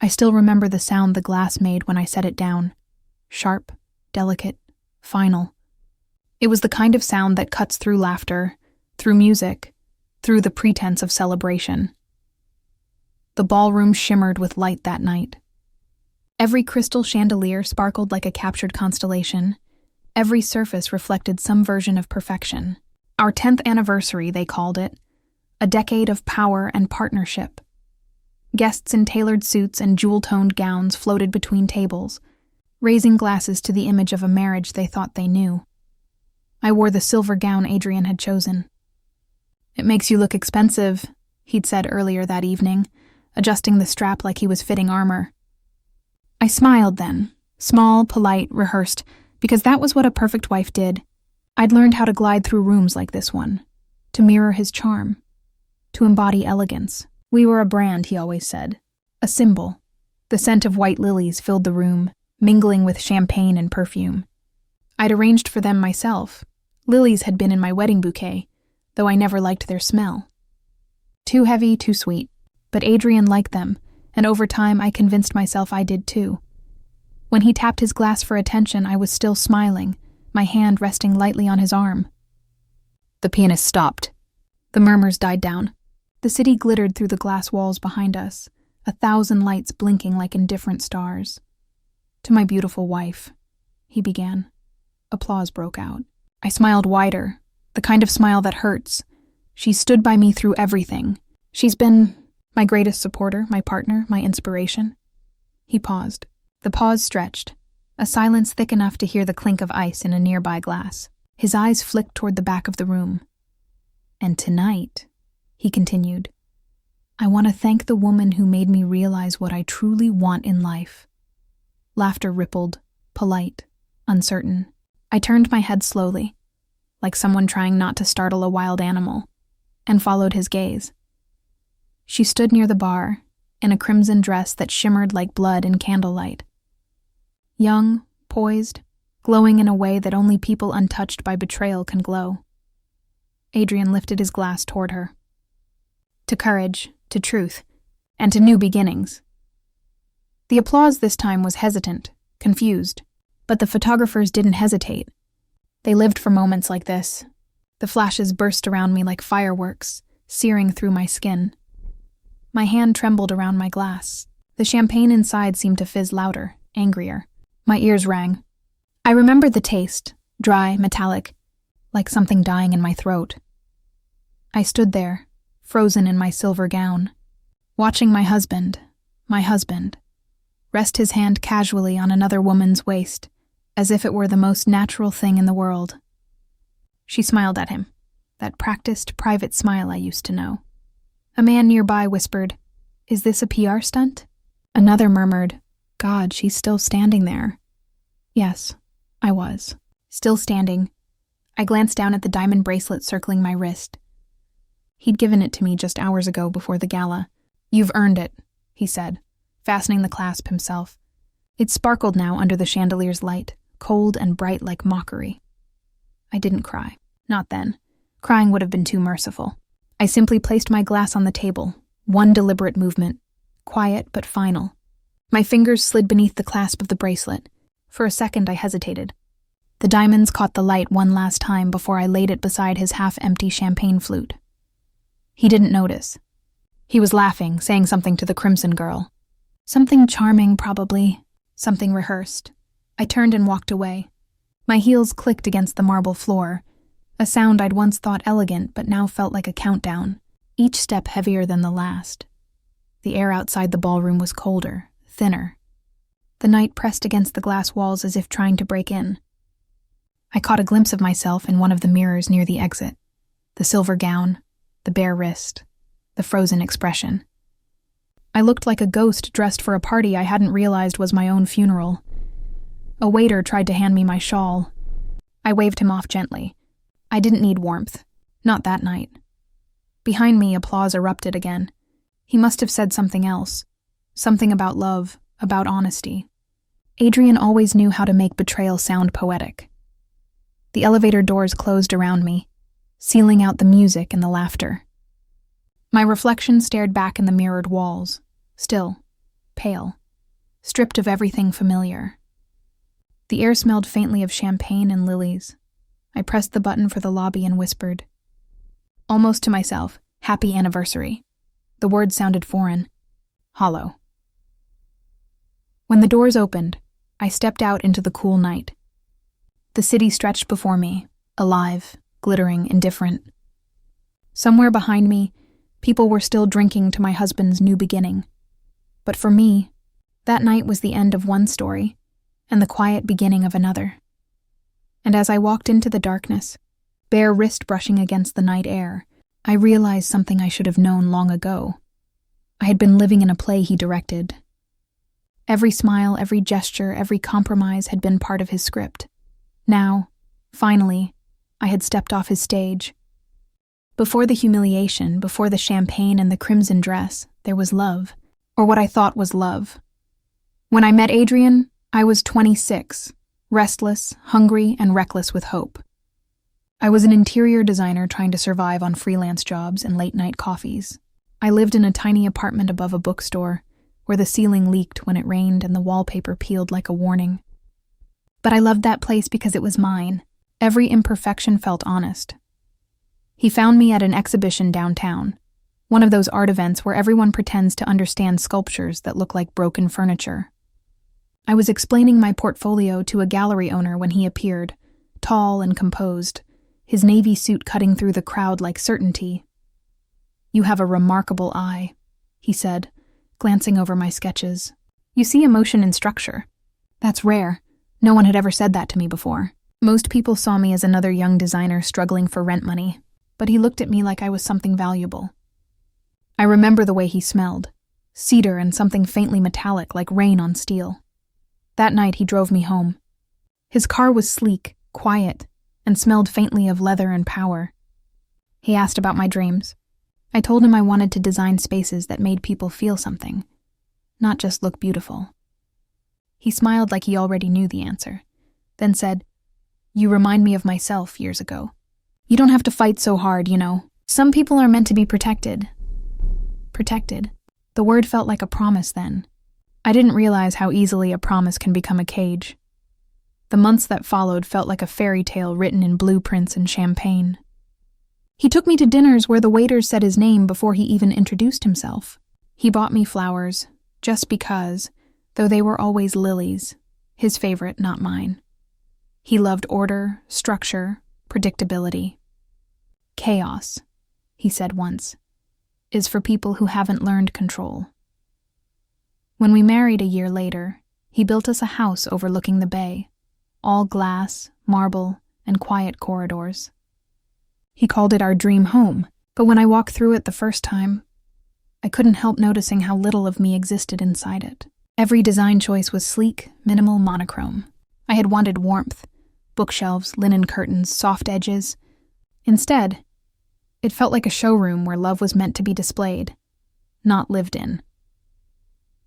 I still remember the sound the glass made when I set it down. Sharp, delicate, final. It was the kind of sound that cuts through laughter, through music, through the pretense of celebration. The ballroom shimmered with light that night. Every crystal chandelier sparkled like a captured constellation. Every surface reflected some version of perfection. Our 10th anniversary, they called it. A decade of power and partnership. Guests in tailored suits and jewel-toned gowns floated between tables, raising glasses to the image of a marriage they thought they knew. I wore the silver gown Adrian had chosen. "It makes you look expensive," he'd said earlier that evening, adjusting the strap like he was fitting armor. I smiled then, small, polite, rehearsed, because that was what a perfect wife did. I'd learned how to glide through rooms like this one, to mirror his charm, to embody elegance. We were a brand, he always said, a symbol. The scent of white lilies filled the room, mingling with champagne and perfume. I'd arranged for them myself. Lilies had been in my wedding bouquet, though I never liked their smell. Too heavy, too sweet. But Adrian liked them, and over time I convinced myself I did too. When he tapped his glass for attention, I was still smiling, my hand resting lightly on his arm. The pianist stopped. The murmurs died down. The city glittered through the glass walls behind us, 1,000 lights blinking like indifferent stars. "To my beautiful wife," he began. Applause broke out. I smiled wider, the kind of smile that hurts. She stood by me through everything. She's been my greatest supporter, my partner, my inspiration. He paused. The pause stretched, a silence thick enough to hear the clink of ice in a nearby glass. His eyes flicked toward the back of the room. "And tonight," he continued, "I want to thank the woman who made me realize what I truly want in life." Laughter rippled, polite, uncertain. I turned my head slowly, like someone trying not to startle a wild animal, and followed his gaze. She stood near the bar, in a crimson dress that shimmered like blood in candlelight. Young, poised, glowing in a way that only people untouched by betrayal can glow. Adrian lifted his glass toward her. To courage, to truth, and to new beginnings. The applause this time was hesitant, confused, but the photographers didn't hesitate. They lived for moments like this. The flashes burst around me like fireworks, searing through my skin. My hand trembled around my glass. The champagne inside seemed to fizz louder, angrier. My ears rang. I remembered the taste, dry, metallic, like something dying in my throat. I stood there, frozen in my silver gown, watching my husband, rest his hand casually on another woman's waist, as if it were the most natural thing in the world. She smiled at him, that practiced, private smile I used to know. A man nearby whispered, "Is this a PR stunt?" Another murmured, "God, she's still standing there." Yes, I was. Still standing. I glanced down at the diamond bracelet circling my wrist. He'd given it to me just hours ago before the gala. "You've earned it," he said, fastening the clasp himself. It sparkled now under the chandelier's light, cold and bright like mockery. I didn't cry. Not then. Crying would have been too merciful. I simply placed my glass on the table, one deliberate movement, quiet but final. My fingers slid beneath the clasp of the bracelet. For a second I hesitated. The diamonds caught the light one last time before I laid it beside his half-empty champagne flute. He didn't notice. He was laughing, saying something to the crimson girl. Something charming, probably. Something rehearsed. I turned and walked away. My heels clicked against the marble floor, a sound I'd once thought elegant but now felt like a countdown, each step heavier than the last. The air outside the ballroom was colder, thinner. The night pressed against the glass walls as if trying to break in. I caught a glimpse of myself in one of the mirrors near the exit. The silver gown, the bare wrist, the frozen expression. I looked like a ghost dressed for a party I hadn't realized was my own funeral. A waiter tried to hand me my shawl. I waved him off gently. I didn't need warmth. Not that night. Behind me, applause erupted again. He must have said something else. Something about love, about honesty. Adrian always knew how to make betrayal sound poetic. The elevator doors closed around me, sealing out the music and the laughter. My reflection stared back in the mirrored walls, still, pale, stripped of everything familiar. The air smelled faintly of champagne and lilies. I pressed the button for the lobby and whispered, almost to myself, "Happy anniversary." The words sounded foreign, hollow. When the doors opened, I stepped out into the cool night. The city stretched before me, alive, glittering, indifferent. Somewhere behind me, people were still drinking to my husband's new beginning. But for me, that night was the end of one story and the quiet beginning of another. And as I walked into the darkness, bare wrist brushing against the night air, I realized something I should have known long ago. I had been living in a play he directed. Every smile, every gesture, every compromise had been part of his script. Now, finally, I had stepped off his stage. Before the humiliation, before the champagne and the crimson dress, there was love, or what I thought was love. When I met Adrian, I was 26, restless, hungry, and reckless with hope. I was an interior designer trying to survive on freelance jobs and late-night coffees. I lived in a tiny apartment above a bookstore, where the ceiling leaked when it rained and the wallpaper peeled like a warning. But I loved that place because it was mine. Every imperfection felt honest. He found me at an exhibition downtown, one of those art events where everyone pretends to understand sculptures that look like broken furniture. I was explaining my portfolio to a gallery owner when he appeared, tall and composed, his navy suit cutting through the crowd like certainty. "You have a remarkable eye," he said, glancing over my sketches. "You see emotion in structure. That's rare. No one had ever said that to me before. Most people saw me as another young designer struggling for rent money, but he looked at me like I was something valuable." I remember the way he smelled, cedar and something faintly metallic like rain on steel. That night he drove me home. His car was sleek, quiet, and smelled faintly of leather and power. He asked about my dreams. I told him I wanted to design spaces that made people feel something, not just look beautiful. He smiled like he already knew the answer, then said, "You remind me of myself years ago. You don't have to fight so hard, you know. Some people are meant to be protected." Protected. The word felt like a promise then. I didn't realize how easily a promise can become a cage. The months that followed felt like a fairy tale written in blueprints and champagne. He took me to dinners where the waiters said his name before he even introduced himself. He bought me flowers, just because, though they were always lilies, his favorite, not mine. He loved order, structure, predictability. "Chaos," he said once, "is for people who haven't learned control." When we married a year later, he built us a house overlooking the bay, all glass, marble, and quiet corridors. He called it our dream home, but when I walked through it the first time, I couldn't help noticing how little of me existed inside it. Every design choice was sleek, minimal, monochrome. I had wanted warmth, bookshelves, linen curtains, soft edges. Instead, it felt like a showroom where love was meant to be displayed, not lived in.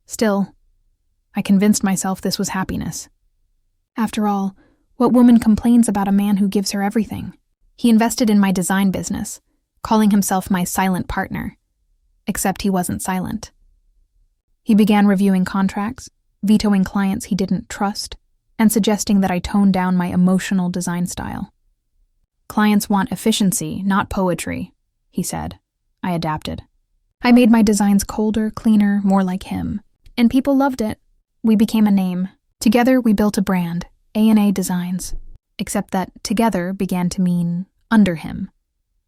Still, I convinced myself this was happiness. After all, what woman complains about a man who gives her everything? He invested in my design business, calling himself my silent partner, except he wasn't silent. He began reviewing contracts, vetoing clients he didn't trust, and suggesting that I tone down my emotional design style. "Clients want efficiency, not poetry," he said. I adapted. I made my designs colder, cleaner, more like him. And people loved it. We became a name. Together we built a brand, A&A Designs. Except that together began to mean under him.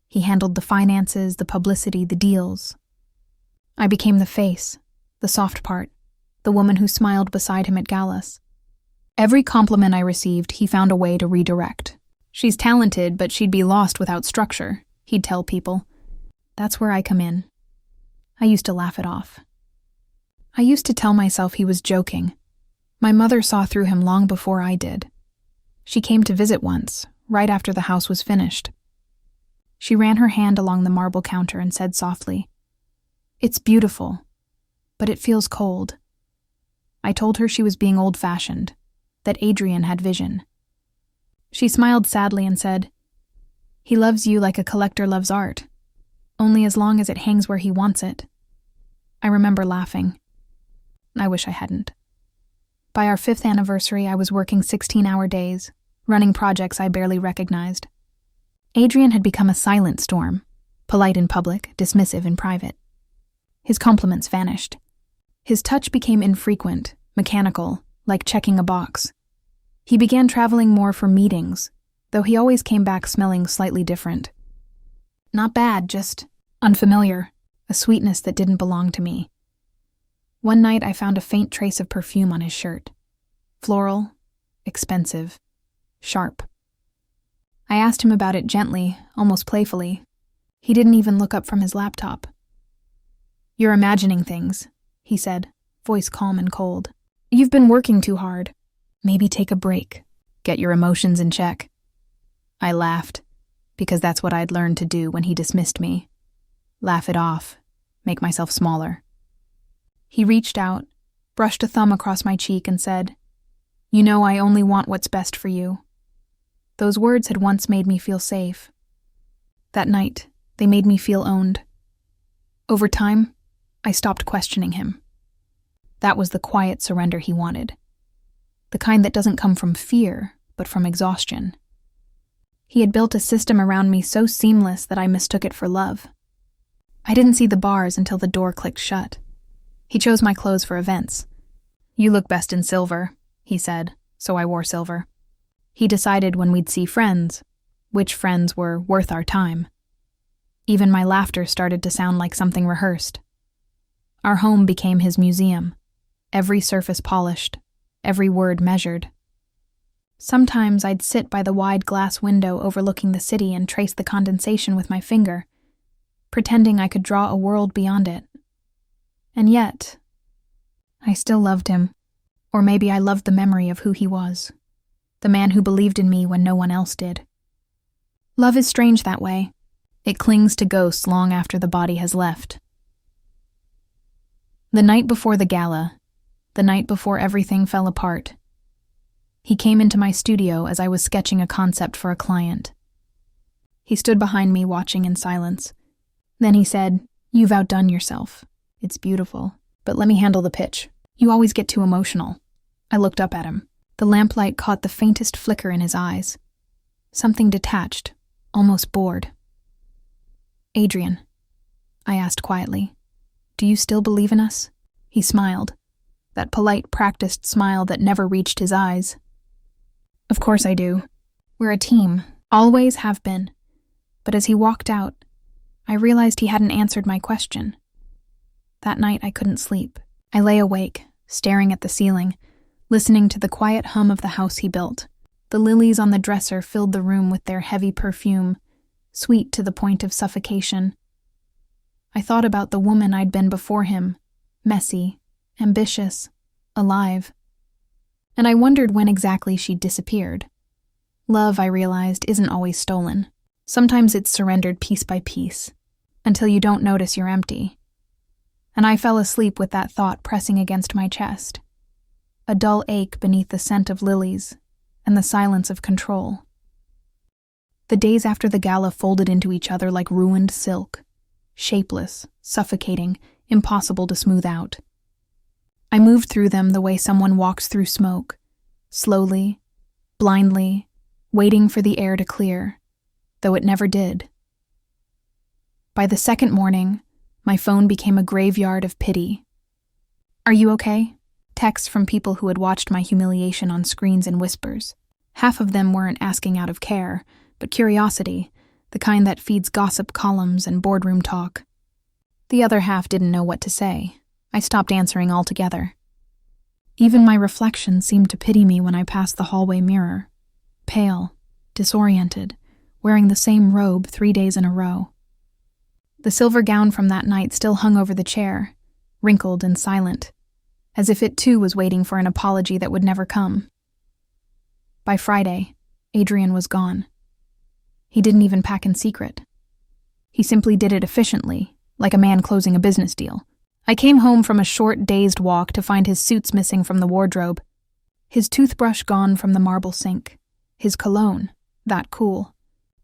He handled the finances, the publicity, the deals. I became the face, the soft part, the woman who smiled beside him at galas. Every compliment I received, he found a way to redirect. "She's talented, but she'd be lost without structure," he'd tell people. That's where I come in. I used to laugh it off. I used to tell myself he was joking. My mother saw through him long before I did. She came to visit once, right after the house was finished. She ran her hand along the marble counter and said softly, "It's beautiful, but it feels cold." I told her she was being old-fashioned, that Adrian had vision. She smiled sadly and said, "He loves you like a collector loves art, only as long as it hangs where he wants it." I remember laughing. I wish I hadn't. By our 5th anniversary, I was working 16-hour days, running projects I barely recognized. Adrian had become a silent storm, polite in public, dismissive in private. His compliments vanished. His touch became infrequent, mechanical, like checking a box. He began traveling more for meetings, though he always came back smelling slightly different. Not bad, just unfamiliar, a sweetness that didn't belong to me. One night I found a faint trace of perfume on his shirt. Floral, expensive, sharp. I asked him about it gently, almost playfully. He didn't even look up from his laptop. "You're imagining things," he said, voice calm and cold. "You've been working too hard. Maybe take a break. Get your emotions in check." I laughed, because that's what I'd learned to do when he dismissed me. Laugh it off, make myself smaller. He reached out, brushed a thumb across my cheek and said, "You know I only want what's best for you." Those words had once made me feel safe. That night, they made me feel owned. Over time, I stopped questioning him. That was the quiet surrender he wanted. The kind that doesn't come from fear, but from exhaustion. He had built a system around me so seamless that I mistook it for love. I didn't see the bars until the door clicked shut. He chose my clothes for events. "You look best in silver," he said, so I wore silver. He decided when we'd see friends, which friends were worth our time. Even my laughter started to sound like something rehearsed. Our home became his museum, every surface polished, every word measured. Sometimes I'd sit by the wide glass window overlooking the city and trace the condensation with my finger, pretending I could draw a world beyond it. And yet, I still loved him, or maybe I loved the memory of who he was, the man who believed in me when no one else did. Love is strange that way. It clings to ghosts long after the body has left. The night before the gala, the night before everything fell apart, he came into my studio as I was sketching a concept for a client. He stood behind me watching in silence. Then he said, "You've outdone yourself. It's beautiful, but let me handle the pitch. You always get too emotional." I looked up at him. The lamplight caught the faintest flicker in his eyes. Something detached, almost bored. "Adrian," I asked quietly, "do you still believe in us?" He smiled, that polite, practiced smile that never reached his eyes. "Of course I do. We're a team, always have been." But as he walked out, I realized he hadn't answered my question. That night I couldn't sleep. I lay awake, staring at the ceiling, listening to the quiet hum of the house he built. The lilies on the dresser filled the room with their heavy perfume, sweet to the point of suffocation. I thought about the woman I'd been before him, messy, ambitious, alive. And I wondered when exactly she'd disappeared. Love, I realized, isn't always stolen. Sometimes it's surrendered piece by piece, until you don't notice you're empty. And I fell asleep with that thought pressing against my chest. A dull ache beneath the scent of lilies and the silence of control. The days after the gala folded into each other like ruined silk, shapeless, suffocating, impossible to smooth out. I moved through them the way someone walks through smoke, slowly, blindly, waiting for the air to clear, though it never did. By the second morning, my phone became a graveyard of pity. "Are you okay?" Texts from people who had watched my humiliation on screens in whispers. Half of them weren't asking out of care, but curiosity, the kind that feeds gossip columns and boardroom talk. The other half didn't know what to say. I stopped answering altogether. Even my reflection seemed to pity me when I passed the hallway mirror, pale, disoriented, wearing the same robe 3 days in a row. The silver gown from that night still hung over the chair, wrinkled and silent, as if it too was waiting for an apology that would never come. By Friday, Adrian was gone. He didn't even pack in secret. He simply did it efficiently, like a man closing a business deal. I came home from a short, dazed walk to find his suits missing from the wardrobe, his toothbrush gone from the marble sink, his cologne, that cool,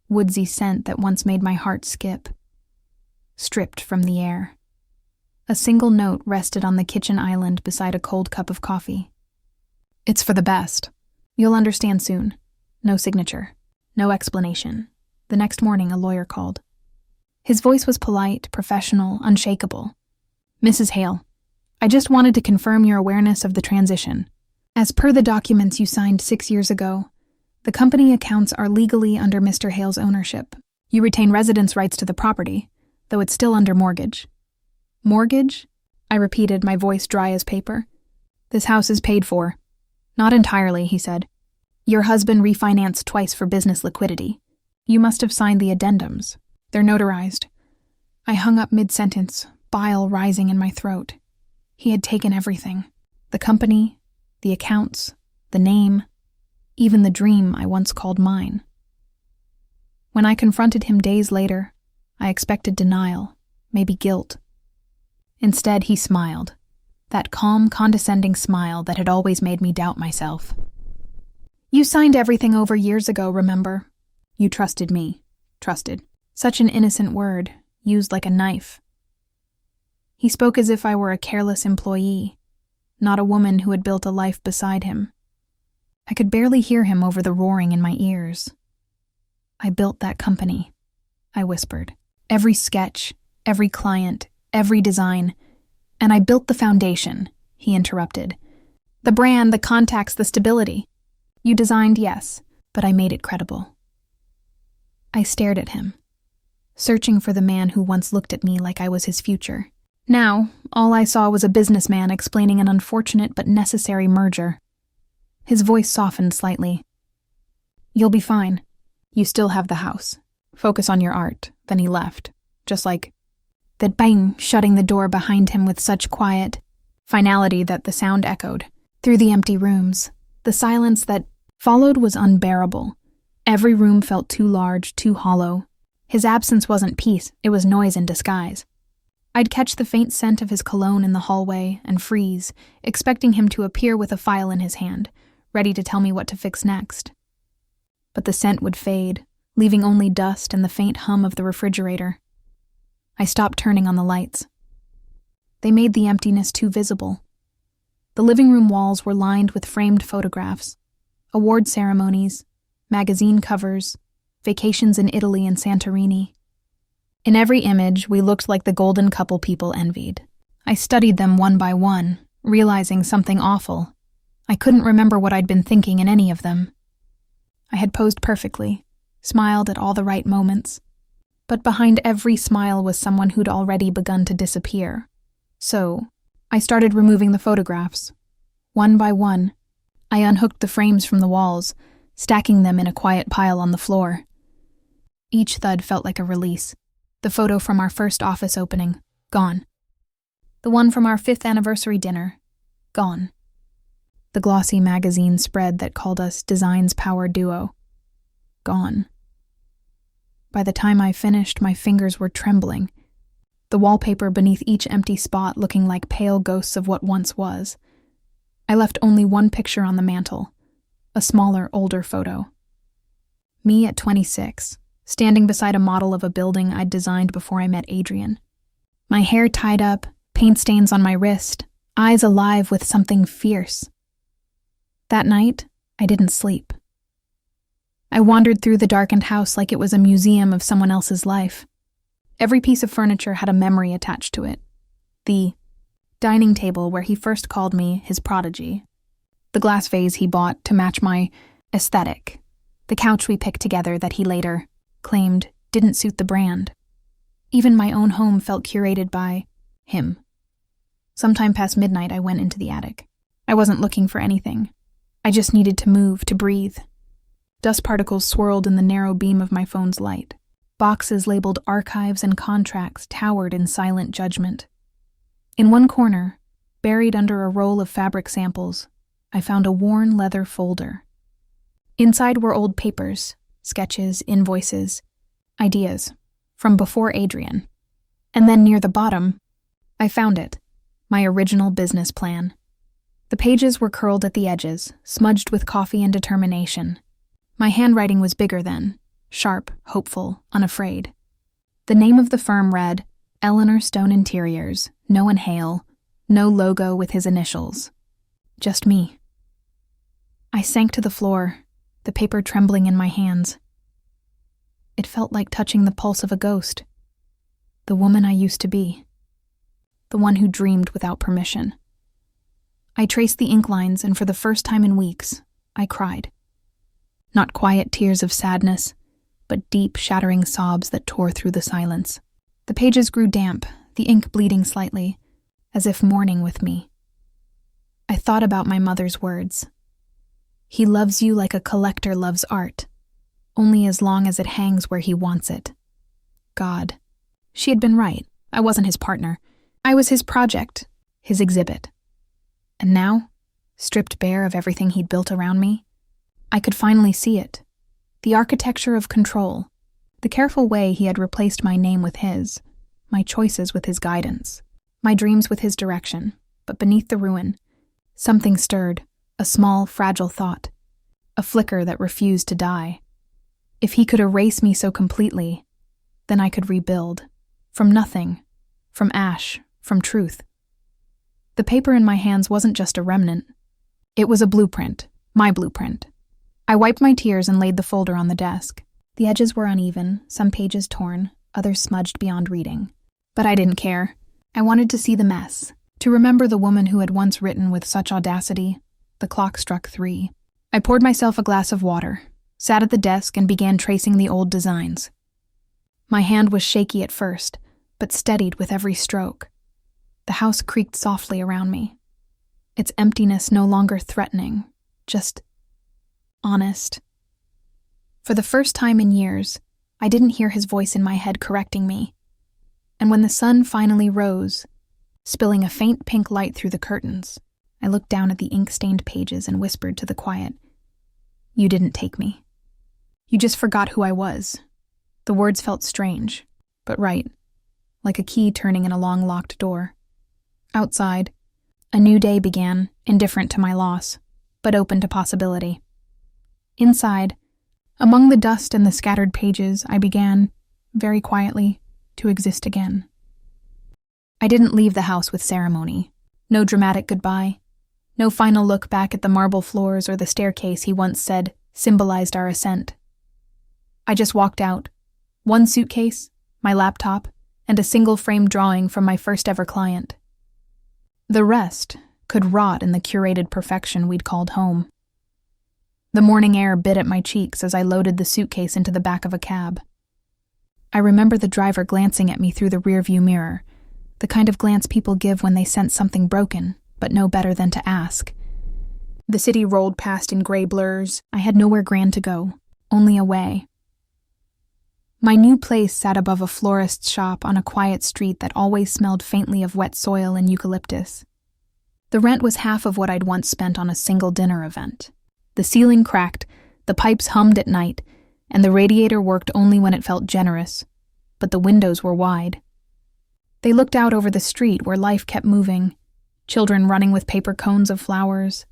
woodsy scent that once made my heart skip, stripped from the air. A single note rested on the kitchen island beside a cold cup of coffee. "It's for the best. You'll understand soon." No signature. No explanation. The next morning, a lawyer called. His voice was polite, professional, unshakable. "Mrs. Hale, I just wanted to confirm your awareness of the transition. As per the documents you signed 6 years ago, the company accounts are legally under Mr. Hale's ownership. You retain residence rights to the property, though it's still under mortgage." "Mortgage?" I repeated, my voice dry as paper. "This house is paid for." "Not entirely," he said. "Your husband refinanced twice for business liquidity. You must have signed the addendums. They're notarized." I hung up mid-sentence, bile rising in my throat. He had taken everything. The company, the accounts, the name, even the dream I once called mine. When I confronted him days later, I expected denial, maybe guilt. Instead, he smiled, that calm, condescending smile that had always made me doubt myself. "You signed everything over years ago, remember? You trusted me." Trusted. Such an innocent word, used like a knife. He spoke as if I were a careless employee, not a woman who had built a life beside him. I could barely hear him over the roaring in my ears. "I built that company," I whispered. "Every sketch, every client, every design. And I built the foundation," he interrupted. "The brand, the contacts, the stability. You designed, yes, but I made it credible." I stared at him, searching for the man who once looked at me like I was his future. Now, all I saw was a businessman explaining an unfortunate but necessary merger. His voice softened slightly. "You'll be fine. You still have the house. Focus on your art." Then he left, just like that, bang, shutting the door behind him with such quiet finality that the sound echoed through the empty rooms. The silence that followed was unbearable. Every room felt too large, too hollow. His absence wasn't peace, it was noise in disguise. I'd catch the faint scent of his cologne in the hallway and freeze, expecting him to appear with a file in his hand, ready to tell me what to fix next. But the scent would fade, leaving only dust and the faint hum of the refrigerator. I stopped turning on the lights. They made the emptiness too visible. The living room walls were lined with framed photographs, award ceremonies, magazine covers, vacations in Italy and Santorini. In every image, we looked like the golden couple people envied. I studied them one by one, realizing something awful. I couldn't remember what I'd been thinking in any of them. I had posed perfectly, smiled at all the right moments. But behind every smile was someone who'd already begun to disappear. So, I started removing the photographs. One by one, I unhooked the frames from the walls, stacking them in a quiet pile on the floor. Each thud felt like a release. The photo from our first office opening, gone. The one from our 5th anniversary dinner, gone. The glossy magazine spread that called us Design's Power Duo, gone. By the time I finished, my fingers were trembling, the wallpaper beneath each empty spot looking like pale ghosts of what once was. I left only one picture on the mantel, a smaller, older photo. Me at 26, standing beside a model of a building I'd designed before I met Adrian. My hair tied up, paint stains on my wrist, eyes alive with something fierce. That night, I didn't sleep. I wandered through the darkened house like it was a museum of someone else's life. Every piece of furniture had a memory attached to it. The dining table where he first called me his prodigy. The glass vase he bought to match my aesthetic. The couch we picked together that he later claimed didn't suit the brand. Even my own home felt curated by him. Sometime past midnight, I went into the attic. I wasn't looking for anything. I just needed to move, to breathe. Dust particles swirled in the narrow beam of my phone's light. Boxes labeled archives and contracts towered in silent judgment. In one corner, buried under a roll of fabric samples, I found a worn leather folder. Inside were old papers, sketches, invoices, ideas, from before Adrian. And then near the bottom, I found it, my original business plan. The pages were curled at the edges, smudged with coffee and determination. My handwriting was bigger then, sharp, hopeful, unafraid. The name of the firm read, Eleanor Stone Interiors, no inhale, no logo with his initials. Just me. I sank to the floor, the paper trembling in my hands. It felt like touching the pulse of a ghost. The woman I used to be. The one who dreamed without permission. I traced the ink lines, and for the first time in weeks, I cried. Not quiet tears of sadness, but deep, shattering sobs that tore through the silence. The pages grew damp, the ink bleeding slightly, as if mourning with me. I thought about my mother's words. He loves you like a collector loves art, only as long as it hangs where he wants it. God. She had been right. I wasn't his partner. I was his project, his exhibit. And now, stripped bare of everything he'd built around me, I could finally see it. The architecture of control, the careful way he had replaced my name with his, my choices with his guidance, my dreams with his direction. But beneath the ruin, something stirred, a small, fragile thought, a flicker that refused to die. If he could erase me so completely, then I could rebuild. From nothing, from ash, from truth. The paper in my hands wasn't just a remnant. It was a blueprint, my blueprint. I wiped my tears and laid the folder on the desk. The edges were uneven, some pages torn, others smudged beyond reading. But I didn't care. I wanted to see the mess, to remember the woman who had once written with such audacity. The clock struck 3. I poured myself a glass of water, sat at the desk, and began tracing the old designs. My hand was shaky at first, but steadied with every stroke. The house creaked softly around me, its emptiness no longer threatening, just honest. For the first time in years, I didn't hear his voice in my head correcting me. And when the sun finally rose, spilling a faint pink light through the curtains, I looked down at the ink-stained pages and whispered to the quiet, "You didn't take me. You just forgot who I was." The words felt strange, but right, like a key turning in a long locked door. Outside, a new day began, indifferent to my loss, but open to possibility. Inside, among the dust and the scattered pages, I began, very quietly, to exist again. I didn't leave the house with ceremony. No dramatic goodbye. No final look back at the marble floors or the staircase he once said symbolized our ascent. I just walked out. One suitcase, my laptop, and a single-frame drawing from my first-ever client. The rest could rot in the curated perfection we'd called home. The morning air bit at my cheeks as I loaded the suitcase into the back of a cab. I remember the driver glancing at me through the rearview mirror, the kind of glance people give when they sense something broken, but know better than to ask. The city rolled past in gray blurs. I had nowhere grand to go, only away. My new place sat above a florist's shop on a quiet street that always smelled faintly of wet soil and eucalyptus. The rent was half of what I'd once spent on a single dinner event. The ceiling cracked, the pipes hummed at night, and the radiator worked only when it felt generous, but the windows were wide. They looked out over the street where life kept moving, children running with paper cones of flowers,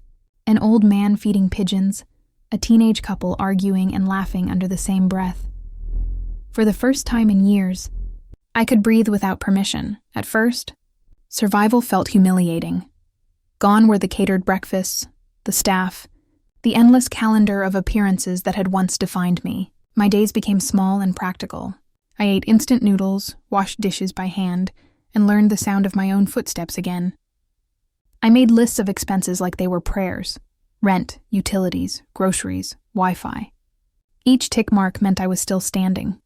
an old man feeding pigeons, a teenage couple arguing and laughing under the same breath. For the first time in years, I could breathe without permission. At first, survival felt humiliating. Gone were the catered breakfasts, the staff, the endless calendar of appearances that had once defined me. My days became small and practical. I ate instant noodles, washed dishes by hand, and learned the sound of my own footsteps again. I made lists of expenses like they were prayers: rent, utilities, groceries, Wi-Fi. Each tick mark meant I was still standing.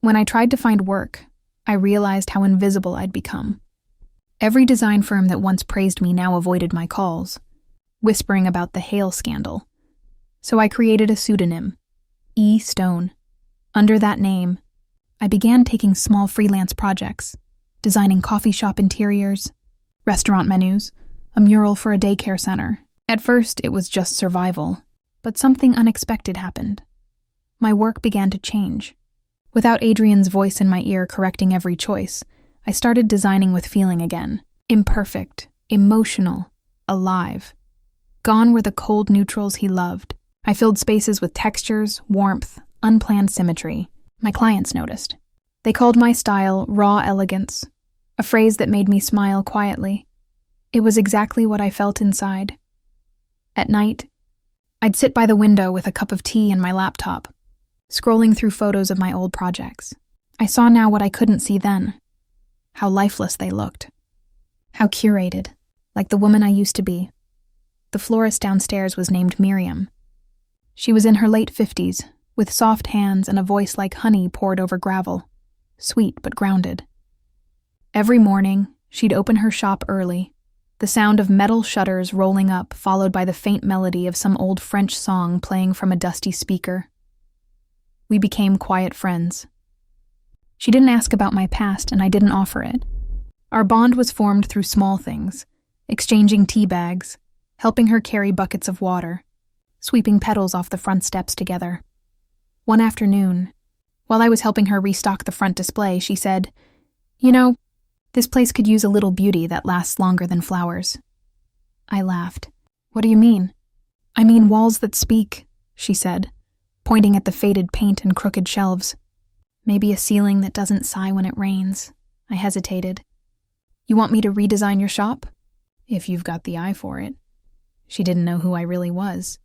When I tried to find work, I realized how invisible I'd become. Every design firm that once praised me now avoided my calls, whispering about the Hale scandal. So I created a pseudonym, E. Stone. Under that name, I began taking small freelance projects, designing coffee shop interiors, restaurant menus, a mural for a daycare center. At first, it was just survival, but something unexpected happened. My work began to change. Without Adrian's voice in my ear correcting every choice, I started designing with feeling again. Imperfect, emotional, alive. Gone were the cold neutrals he loved. I filled spaces with textures, warmth, unplanned symmetry. My clients noticed. They called my style raw elegance, a phrase that made me smile quietly. It was exactly what I felt inside. At night, I'd sit by the window with a cup of tea and my laptop, scrolling through photos of my old projects. I saw now what I couldn't see then. How lifeless they looked. How curated, like the woman I used to be. The florist downstairs was named Miriam. She was in her late 50s, with soft hands and a voice like honey poured over gravel, sweet but grounded. Every morning, she'd open her shop early, the sound of metal shutters rolling up, followed by the faint melody of some old French song playing from a dusty speaker. We became quiet friends. She didn't ask about my past, and I didn't offer it. Our bond was formed through small things, exchanging tea bags, helping her carry buckets of water, sweeping petals off the front steps together. One afternoon, while I was helping her restock the front display, she said, "You know, this place could use a little beauty that lasts longer than flowers." I laughed. "What do you mean?" "I mean walls that speak," she said, pointing at the faded paint and crooked shelves. "Maybe a ceiling that doesn't sigh when it rains." I hesitated. "You want me to redesign your shop?" "If you've got the eye for it." She didn't know who I really was.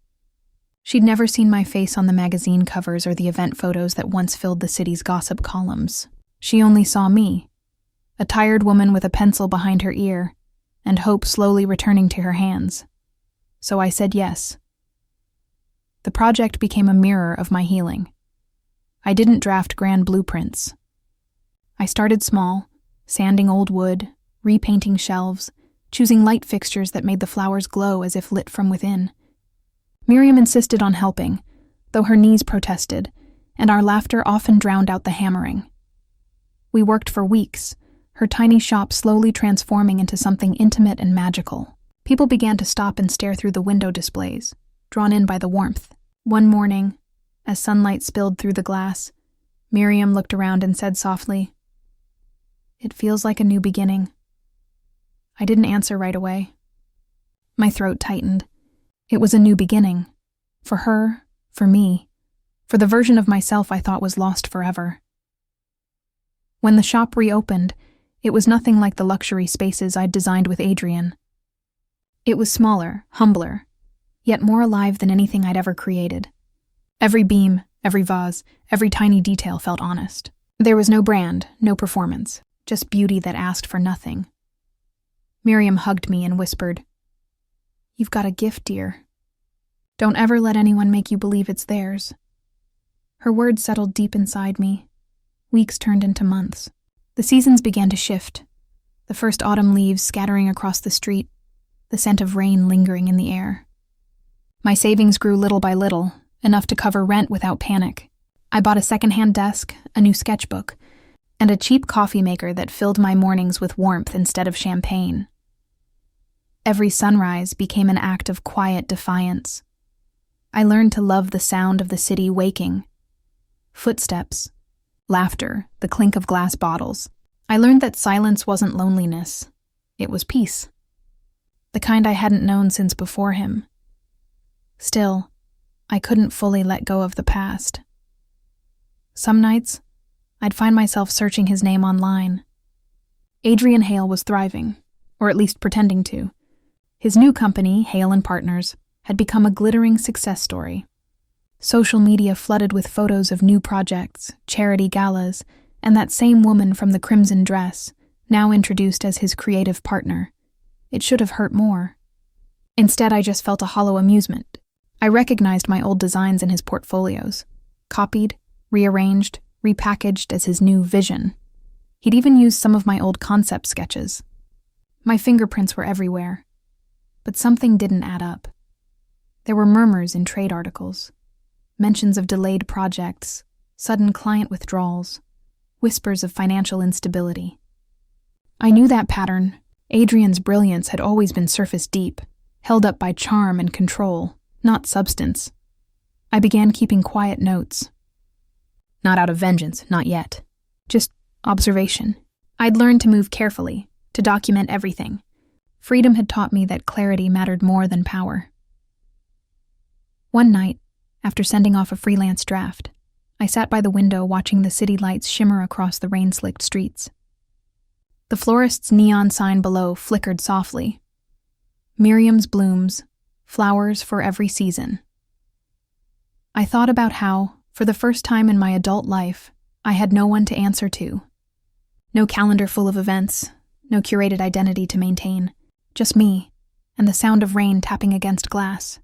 She'd never seen my face on the magazine covers or the event photos that once filled the city's gossip columns. She only saw me, a tired woman with a pencil behind her ear, and hope slowly returning to her hands. So I said yes. The project became a mirror of my healing. I didn't draft grand blueprints. I started small, sanding old wood, repainting shelves, choosing light fixtures that made the flowers glow as if lit from within. Miriam insisted on helping, though her knees protested, and our laughter often drowned out the hammering. We worked for weeks, her tiny shop slowly transforming into something intimate and magical. People began to stop and stare through the window displays, drawn in by the warmth. One morning, as sunlight spilled through the glass, Miriam looked around and said softly, "It feels like a new beginning." I didn't answer right away. My throat tightened. It was a new beginning. For her, for me, for the version of myself I thought was lost forever. When the shop reopened, it was nothing like the luxury spaces I'd designed with Adrian. It was smaller, humbler, yet more alive than anything I'd ever created. Every beam, every vase, every tiny detail felt honest. There was no brand, no performance, just beauty that asked for nothing. Miriam hugged me and whispered, "You've got a gift, dear. Don't ever let anyone make you believe it's theirs." Her words settled deep inside me. Weeks turned into months. The seasons began to shift, the first autumn leaves scattering across the street, the scent of rain lingering in the air. My savings grew little by little, enough to cover rent without panic. I bought a secondhand desk, a new sketchbook, and a cheap coffee maker that filled my mornings with warmth instead of champagne. Every sunrise became an act of quiet defiance. I learned to love the sound of the city waking. Footsteps, laughter, the clink of glass bottles. I learned that silence wasn't loneliness. It was peace. The kind I hadn't known since before him. Still, I couldn't fully let go of the past. Some nights, I'd find myself searching his name online. Adrian Hale was thriving, or at least pretending to. His new company, Hale & Partners, had become a glittering success story. Social media flooded with photos of new projects, charity galas, and that same woman from the crimson dress, now introduced as his creative partner. It should have hurt more. Instead, I just felt a hollow amusement. I recognized my old designs in his portfolios, copied, rearranged, repackaged as his new vision. He'd even used some of my old concept sketches. My fingerprints were everywhere. But something didn't add up. There were murmurs in trade articles, mentions of delayed projects, sudden client withdrawals, whispers of financial instability. I knew that pattern. Adrian's brilliance had always been surface deep, held up by charm and control, not substance. I began keeping quiet notes. Not out of vengeance, not yet. Just observation. I'd learned to move carefully, to document everything. Freedom had taught me that clarity mattered more than power. One night, after sending off a freelance draft, I sat by the window watching the city lights shimmer across the rain-slicked streets. The florist's neon sign below flickered softly. Miriam's blooms, flowers for every season. I thought about how, for the first time in my adult life, I had no one to answer to. No calendar full of events, no curated identity to maintain, just me, and the sound of rain tapping against glass.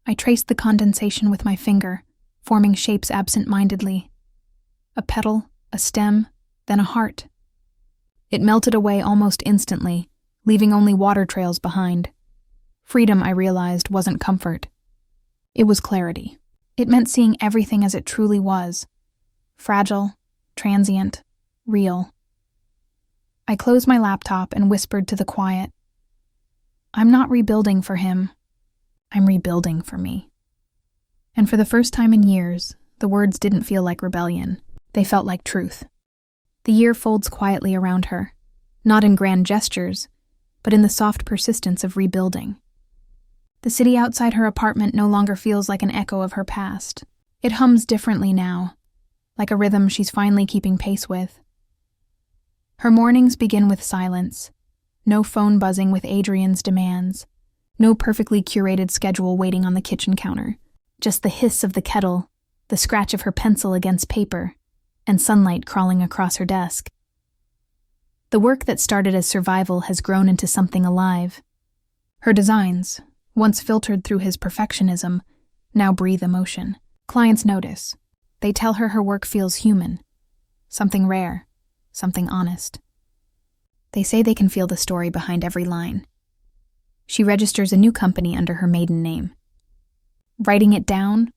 I traced the condensation with my finger, forming shapes absent-mindedly. A petal, a stem, then a heart. It melted away almost instantly, leaving only water trails behind. Freedom, I realized, wasn't comfort. It was clarity. It meant seeing everything as it truly was. Fragile, transient, real. I closed my laptop and whispered to the quiet. I'm not rebuilding for him. I'm rebuilding for me. And for the first time in years, the words didn't feel like rebellion. They felt like truth. The year folds quietly around her, not in grand gestures, but in the soft persistence of rebuilding. The city outside her apartment no longer feels like an echo of her past. It hums differently now, like a rhythm she's finally keeping pace with. Her mornings begin with silence. No phone buzzing with Adrian's demands. No perfectly curated schedule waiting on the kitchen counter. Just the hiss of the kettle, the scratch of her pencil against paper, and sunlight crawling across her desk. The work that started as survival has grown into something alive. Her designs, once filtered through his perfectionism, now breathe emotion. Clients notice. They tell her work feels human. Something rare. Something honest. They say they can feel the story behind every line. She registers a new company under her maiden name. Writing it down,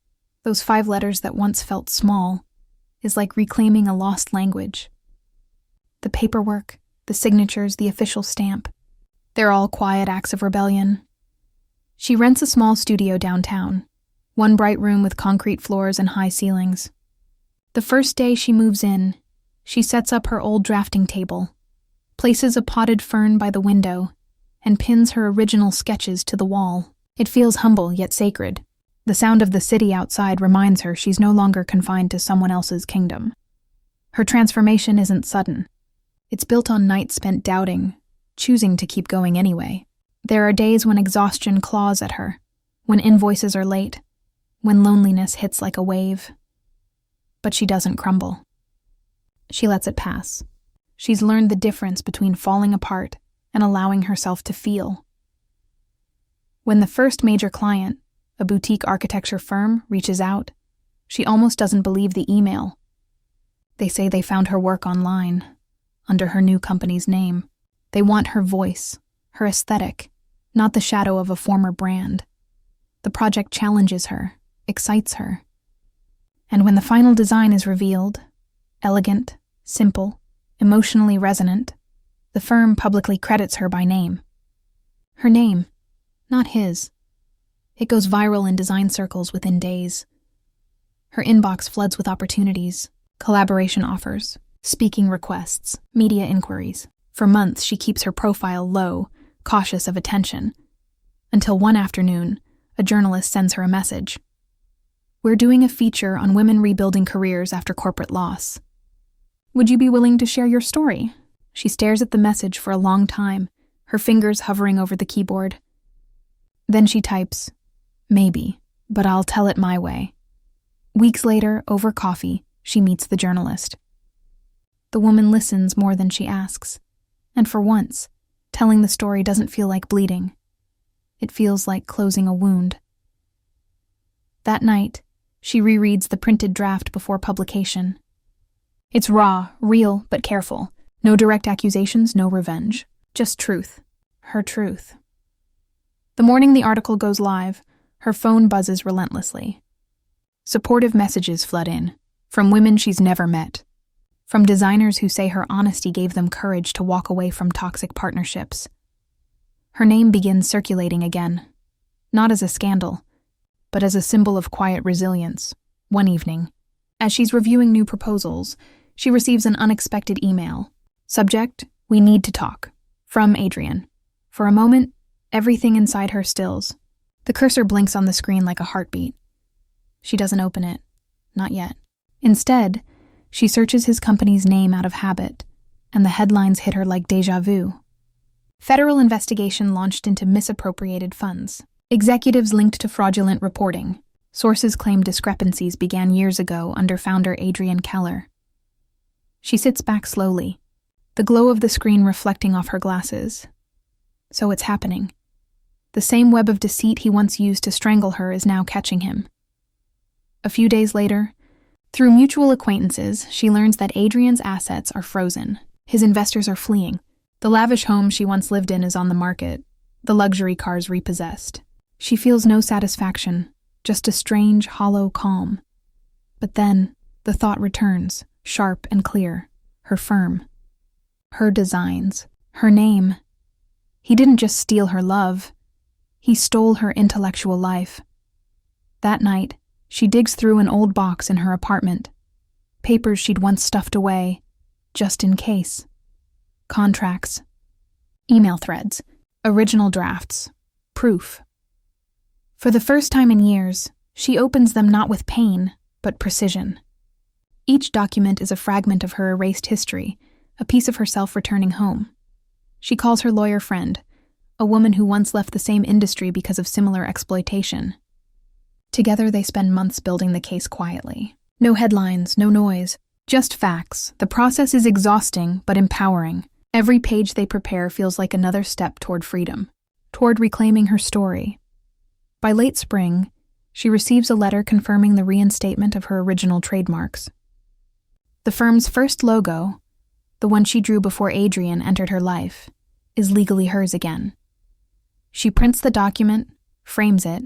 those 5 letters that once felt small, is like reclaiming a lost language. The paperwork, the signatures, the official stamp, they're all quiet acts of rebellion. She rents a small studio downtown, one bright room with concrete floors and high ceilings. The first day she moves in, she sets up her old drafting table, places a potted fern by the window, and pins her original sketches to the wall. It feels humble yet sacred. The sound of the city outside reminds her she's no longer confined to someone else's kingdom. Her transformation isn't sudden. It's built on nights spent doubting, choosing to keep going anyway. There are days when exhaustion claws at her, when invoices are late, when loneliness hits like a wave. But she doesn't crumble. She lets it pass. She's learned the difference between falling apart and allowing herself to feel. When the first major client, a boutique architecture firm, reaches out, she almost doesn't believe the email. They say they found her work online, under her new company's name. They want her voice, her aesthetic, not the shadow of a former brand. The project challenges her, excites her. And when the final design is revealed, elegant, simple, emotionally resonant, the firm publicly credits her by name. Her name, not his. It goes viral in design circles within days. Her inbox floods with opportunities, collaboration offers, speaking requests, media inquiries. For months, she keeps her profile low, cautious of attention, until one afternoon, a journalist sends her a message. We're doing a feature on women rebuilding careers after corporate loss. Would you be willing to share your story? She stares at the message for a long time, her fingers hovering over the keyboard. Then she types, maybe, but I'll tell it my way. Weeks later, over coffee, she meets the journalist. The woman listens more than she asks, and for once, telling the story doesn't feel like bleeding. It feels like closing a wound. That night, she rereads the printed draft before publication. It's raw, real, but careful. No direct accusations, no revenge. Just truth. Her truth. The morning the article goes live, her phone buzzes relentlessly. Supportive messages flood in, from women she's never met. From designers who say her honesty gave them courage to walk away from toxic partnerships. Her name begins circulating again, not as a scandal, but as a symbol of quiet resilience. One evening, as she's reviewing new proposals, she receives an unexpected email. Subject, we need to talk. From Adrian. For a moment, everything inside her stills. The cursor blinks on the screen like a heartbeat. She doesn't open it. Not yet. Instead, she searches his company's name out of habit, and the headlines hit her like déjà vu. Federal investigation launched into misappropriated funds. Executives linked to fraudulent reporting. Sources claim discrepancies began years ago under founder Adrian Keller. She sits back slowly, the glow of the screen reflecting off her glasses. So it's happening. The same web of deceit he once used to strangle her is now catching him. A few days later, through mutual acquaintances, she learns that Adrian's assets are frozen. His investors are fleeing. The lavish home she once lived in is on the market, the luxury cars repossessed. She feels no satisfaction, just a strange, hollow calm. But then, the thought returns, sharp and clear, her firm. Her designs, her name. He didn't just steal her love, he stole her intellectual life. That night, she digs through an old box in her apartment. Papers she'd once stuffed away, just in case. Contracts. Email threads. Original drafts. Proof. For the first time in years, she opens them not with pain, but precision. Each document is a fragment of her erased history, a piece of herself returning home. She calls her lawyer friend, a woman who once left the same industry because of similar exploitation. Together they spend months building the case quietly. No headlines, no noise, just facts. The process is exhausting, but empowering. Every page they prepare feels like another step toward freedom, toward reclaiming her story. By late spring, she receives a letter confirming the reinstatement of her original trademarks. The firm's first logo, the one she drew before Adrian entered her life, is legally hers again. She prints the document, frames it,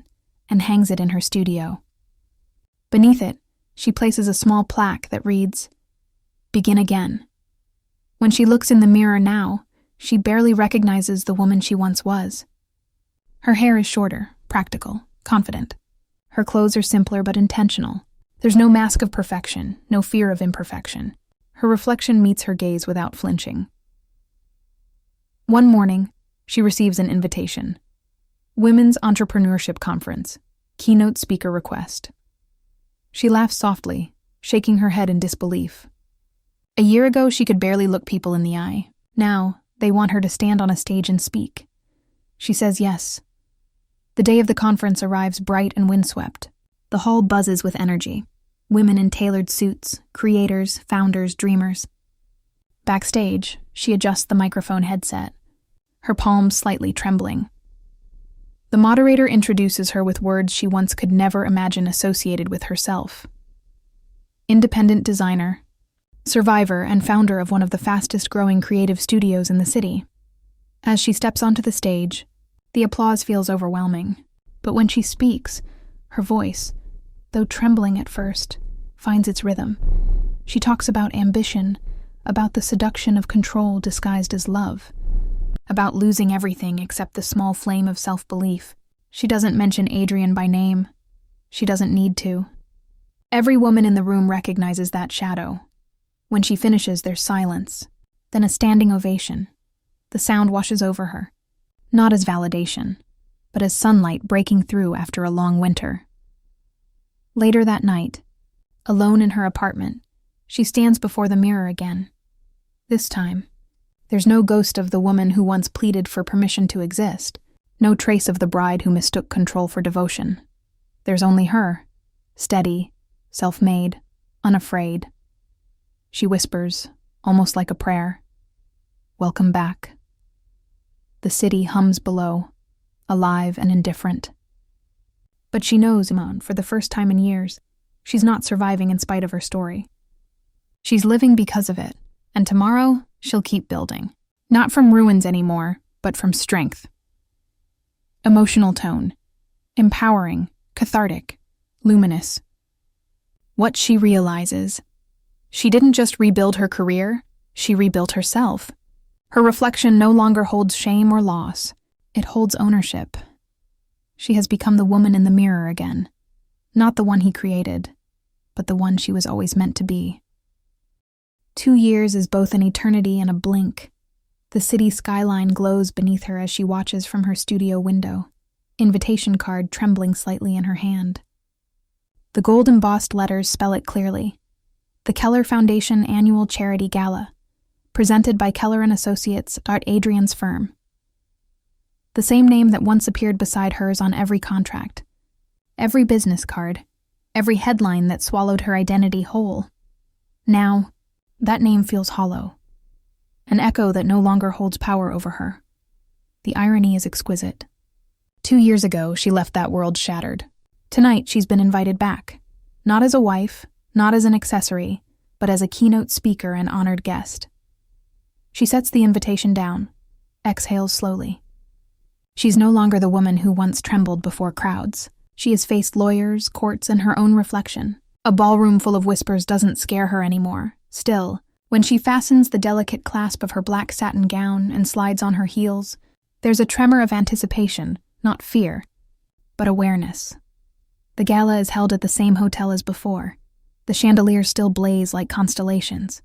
and hangs it in her studio. Beneath it, she places a small plaque that reads, "Begin again." When she looks in the mirror now, she barely recognizes the woman she once was. Her hair is shorter, practical, confident. Her clothes are simpler but intentional. There's no mask of perfection, no fear of imperfection. Her reflection meets her gaze without flinching. One morning, she receives an invitation. Women's Entrepreneurship Conference, keynote speaker request. She laughs softly, shaking her head in disbelief. A year ago, she could barely look people in the eye. Now, they want her to stand on a stage and speak. She says yes. The day of the conference arrives bright and windswept. The hall buzzes with energy. Women in tailored suits, creators, founders, dreamers. Backstage, she adjusts the microphone headset, her palms slightly trembling. The moderator introduces her with words she once could never imagine associated with herself. Independent designer, survivor and founder of one of the fastest-growing creative studios in the city. As she steps onto the stage, the applause feels overwhelming. But when she speaks, her voice, though trembling at first, finds its rhythm. She talks about ambition, about the seduction of control disguised as love, about losing everything except the small flame of self-belief. She doesn't mention Adrian by name. She doesn't need to. Every woman in the room recognizes that shadow. When she finishes, there's silence, then a standing ovation. The sound washes over her, not as validation, but as sunlight breaking through after a long winter. Later that night, alone in her apartment, she stands before the mirror again. This time, there's no ghost of the woman who once pleaded for permission to exist, no trace of the bride who mistook control for devotion. There's only her, steady, self-made, unafraid. She whispers, almost like a prayer, "Welcome back." The city hums below, alive and indifferent. But she knows, for the first time in years, she's not surviving in spite of her story. She's living because of it, and tomorrow, she'll keep building. Not from ruins anymore, but from strength. Emotional tone. Empowering, cathartic, luminous. What she realizes. She didn't just rebuild her career, she rebuilt herself. Her reflection no longer holds shame or loss. It holds ownership. She has become the woman in the mirror again. Not the one he created, but the one she was always meant to be. 2 years is both an eternity and a blink. The city skyline glows beneath her as she watches from her studio window, invitation card trembling slightly in her hand. The gold embossed letters spell it clearly. the Keller Foundation Annual Charity Gala, presented by Keller & Associates, Adrian's firm. The same name that once appeared beside hers on every contract, every business card, every headline that swallowed her identity whole. Now, that name feels hollow, an echo that no longer holds power over her. The irony is exquisite. 2 years ago, she left that world shattered. Tonight, she's been invited back, not as a wife, not as an accessory, but as a keynote speaker and honored guest. She sets the invitation down, exhales slowly. She's no longer the woman who once trembled before crowds. She has faced lawyers, courts, and her own reflection. A ballroom full of whispers doesn't scare her anymore. Still, when she fastens the delicate clasp of her black satin gown and slides on her heels, there's a tremor of anticipation, not fear, but awareness. The gala is held at the same hotel as before. The chandeliers still blaze like constellations.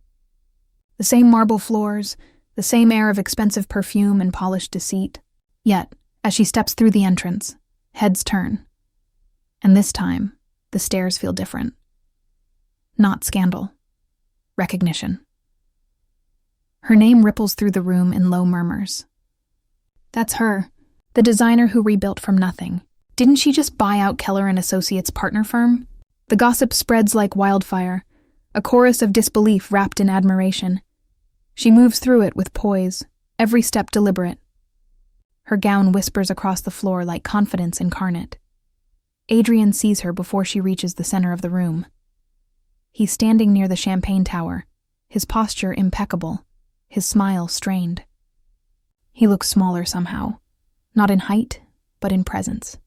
The same marble floors, the same air of expensive perfume and polished deceit. Yet, as she steps through the entrance, heads turn. And this time, the stares feel different. Not scandal. Recognition. Her name ripples through the room in low murmurs. That's her, the designer who rebuilt from nothing. Didn't she just buy out Keller & Associates' partner firm? The gossip spreads like wildfire, a chorus of disbelief wrapped in admiration. She moves through it with poise, every step deliberate. Her gown whispers across the floor like confidence incarnate. Adrian sees her before she reaches the center of the room. He's standing near the champagne tower, his posture impeccable, his smile strained. He looks smaller somehow, not in height, but in presence.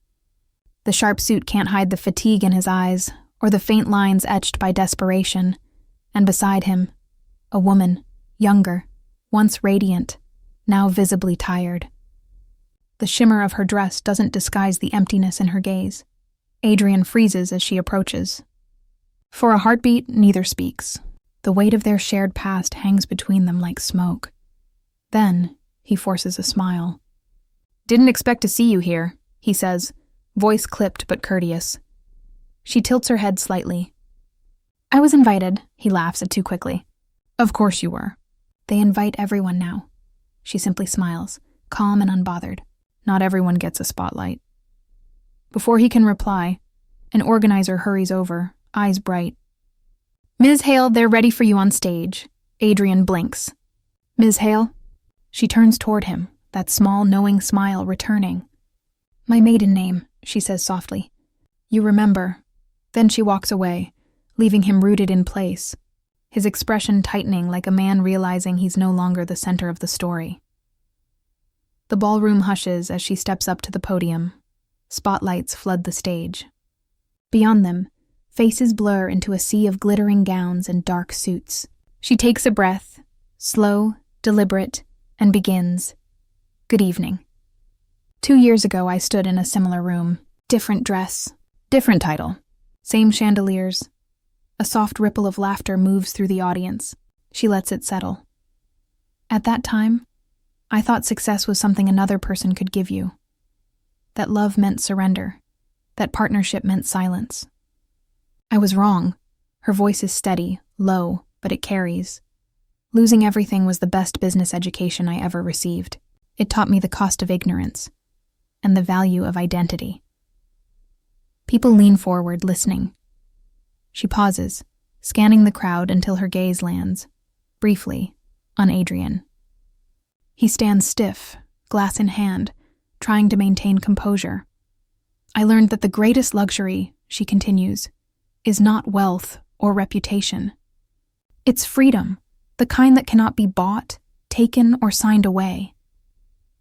The sharp suit can't hide the fatigue in his eyes or the faint lines etched by desperation, and beside him, a woman, younger, once radiant, now visibly tired. The shimmer of her dress doesn't disguise the emptiness in her gaze. Adrian freezes as she approaches. For a heartbeat, neither speaks. The weight of their shared past hangs between them like smoke. Then, he forces a smile. "Didn't expect to see you here," he says, voice clipped but courteous. She tilts her head slightly. "I was invited," he laughs at too quickly. "Of course you were." They invite everyone now. She simply smiles, calm and unbothered. Not everyone gets a spotlight. Before he can reply, an organizer hurries over, eyes bright. "Ms. Hale, they're ready for you on stage." Adrian blinks. "Ms. Hale?" She turns toward him, that small, knowing smile returning. "My maiden name," she says softly. "You remember." Then she walks away, leaving him rooted in place, his expression tightening like a man realizing he's no longer the center of the story. The ballroom hushes as she steps up to the podium. Spotlights flood the stage. Beyond them, faces blur into a sea of glittering gowns and dark suits. She takes a breath, slow, deliberate, and begins. "Good evening. 2 years ago, I stood in a similar room. Different dress, different title, same chandeliers. A soft ripple of laughter moves through the audience. She lets it settle. At that time, I thought success was something another person could give you. That love meant surrender. That partnership meant silence. I was wrong." Her voice is steady, low, but it carries. "Losing everything was the best business education I ever received. It taught me the cost of ignorance and the value of identity." People lean forward, listening. She pauses, scanning the crowd until her gaze lands, briefly, on Adrian. He stands stiff, glass in hand, trying to maintain composure. "I learned that the greatest luxury," she continues, "is not wealth or reputation. It's freedom, the kind that cannot be bought, taken, or signed away."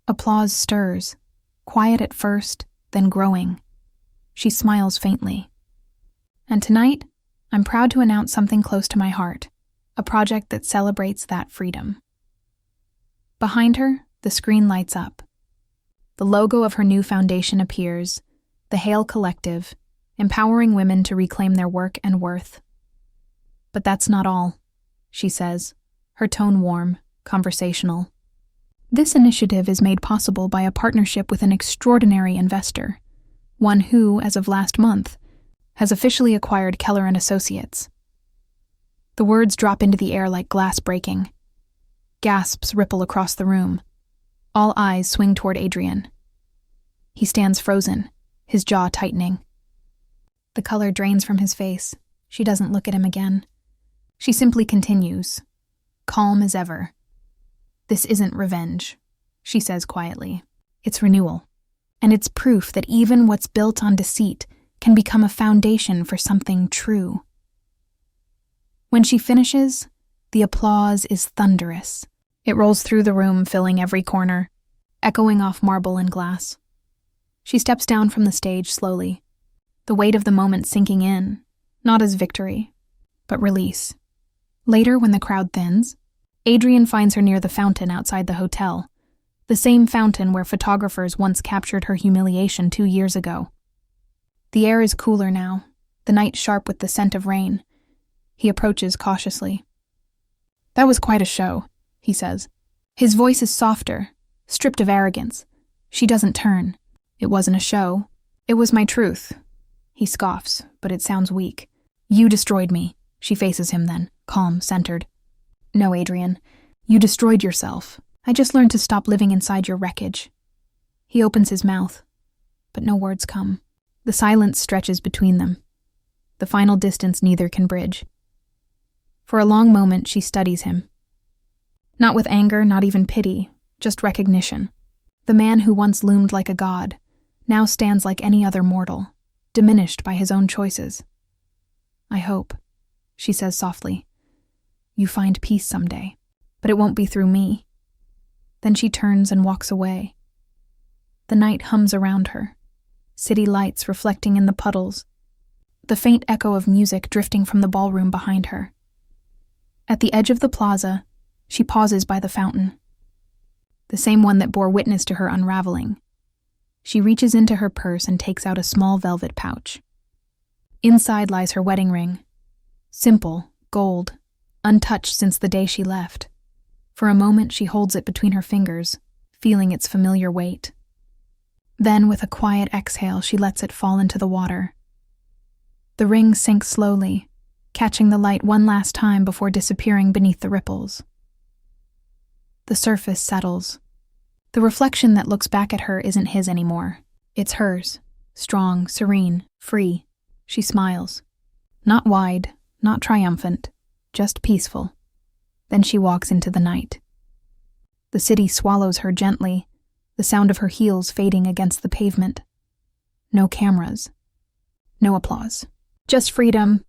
Applause stirs, quiet at first, then growing. She smiles faintly. "And tonight, I'm proud to announce something close to my heart, a project that celebrates that freedom." Behind her, the screen lights up. The logo of her new foundation appears, the Hale Collective, empowering women to reclaim their work and worth. "But that's not all," she says, her tone warm, conversational. "This initiative is made possible by a partnership with an extraordinary investor, one who, as of last month, has officially acquired Keller & Associates." The words drop into the air like glass breaking. Gasps ripple across the room. All eyes swing toward Adrian. He stands frozen, his jaw tightening. The color drains from his face. She doesn't look at him again. She simply continues, calm as ever. "This isn't revenge," she says quietly. "It's renewal. And it's proof that even what's built on deceit can become a foundation for something true." When she finishes, the applause is thunderous. It rolls through the room, filling every corner, echoing off marble and glass. She steps down from the stage slowly, the weight of the moment sinking in, not as victory, but release. Later, when the crowd thins, Adrian finds her near the fountain outside the hotel, the same fountain where photographers once captured her humiliation 2 years ago. The air is cooler now, the night sharp with the scent of rain. He approaches cautiously. "That was quite a show," he says. His voice is softer, stripped of arrogance. She doesn't turn. "It wasn't a show. It was my truth." He scoffs, but it sounds weak. "You destroyed me." She faces him then, calm, centered. "No, Adrian. You destroyed yourself. I just learned to stop living inside your wreckage." He opens his mouth, but no words come. The silence stretches between them, the final distance neither can bridge. For a long moment, she studies him. Not with anger, not even pity, just recognition. The man who once loomed like a god now stands like any other mortal, diminished by his own choices. "I hope," she says softly, "you find peace someday, but it won't be through me." Then she turns and walks away. The night hums around her, city lights reflecting in the puddles, the faint echo of music drifting from the ballroom behind her. At the edge of the plaza, she pauses by the fountain, the same one that bore witness to her unraveling. She reaches into her purse and takes out a small velvet pouch. Inside lies her wedding ring, simple, gold, untouched since the day she left. For a moment, she holds it between her fingers, feeling its familiar weight. Then, with a quiet exhale, she lets it fall into the water. The ring sinks slowly, catching the light one last time before disappearing beneath the ripples. The surface settles. The reflection that looks back at her isn't his anymore. It's hers, strong, serene, free. She smiles. Not wide, not triumphant, just peaceful. Then she walks into the night. The city swallows her gently, the sound of her heels fading against the pavement. No cameras. No applause. Just freedom,